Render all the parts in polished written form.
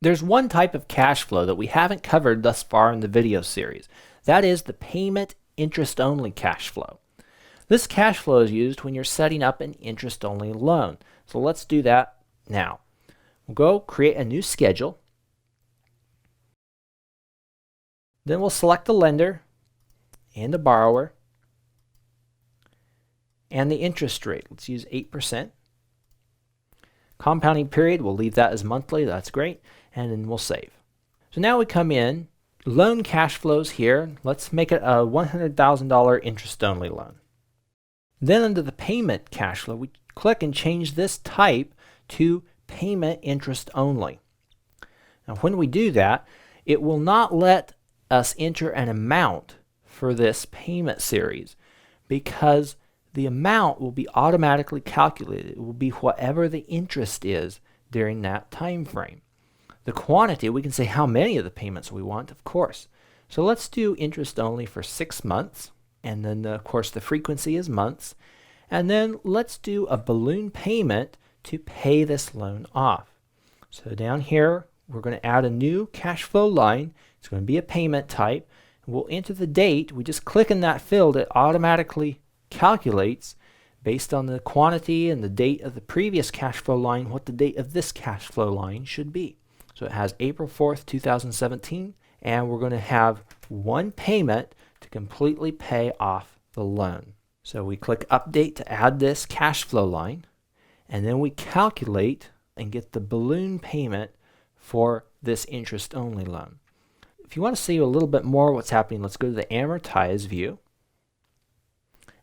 There's one type of cash flow that we haven't covered thus far in the video series. That is the payment interest-only cash flow. This cash flow is used when you're setting up an interest-only loan. So let's do that now. We'll go create a new schedule. Then we'll select the lender and the borrower and the interest rate. Let's use 8%. Compounding period, we'll leave that as monthly. That's great. And then we'll save. So now we come in, loan cash flows here. Let's make it a $100,000 interest-only loan. Then under the payment cash flow, we click and change this type to payment interest only. Now when we do that, it will not let us enter an amount for this payment series because the amount will be automatically calculated. It will be whatever the interest is during that time frame. The quantity, we can say how many of the payments we want, of course. So let's do interest only for 6 months. And then, of course, the frequency is months. And then let's do a balloon payment to pay this loan off. So down here, we're going to add a new cash flow line. It's going to be a payment type. We'll enter the date. We just click in that field. It automatically calculates based on the quantity and the date of the previous cash flow line what the date of this cash flow line should be. So it has April 4th, 2017, and we're going to have one payment to completely pay off the loan. So we click Update to add this cash flow line, and then we calculate and get the balloon payment for this interest-only loan. If you want to see a little bit more what's happening, let's go to the Amortize view.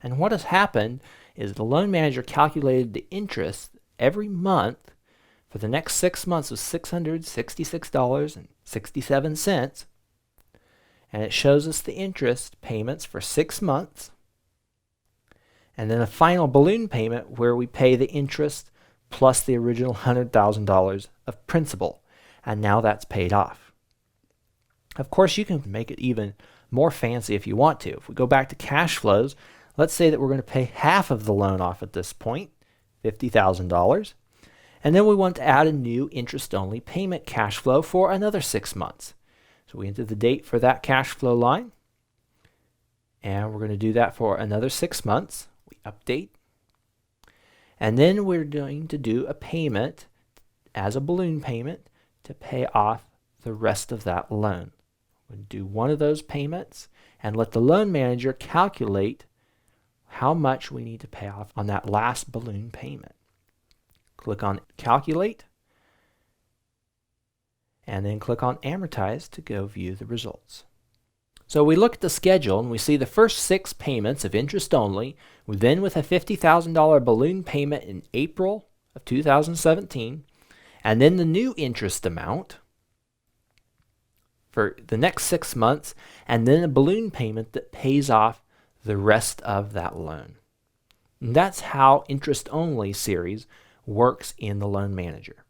And what has happened is the loan manager calculated the interest every month for the next 6 months of $666.67, and it shows us the interest payments for 6 months, and then a final balloon payment where we pay the interest plus the original $100,000 of principal, and now that's paid off. Of course, you can make it even more fancy if you want to. If we go back to cash flows, let's say that we're going to pay half of the loan off at this point, $50,000. And then we want to add a new interest-only payment cash flow for another 6 months. So we enter the date for that cash flow line. And we're going to do that for another 6 months. We update. And then we're going to do a payment as a balloon payment to pay off the rest of that loan. We'll do one of those payments and let the loan manager calculate how much we need to pay off on that last balloon payment. Click on Calculate, and then click on Amortize to go view the results. So we look at the schedule and we see the first 6 payments of interest only, then with a $50,000 balloon payment in April of 2017, and then the new interest amount for the next 6 months, and then a balloon payment that pays off the rest of that loan. And that's how interest-only series works in the Loan Manager.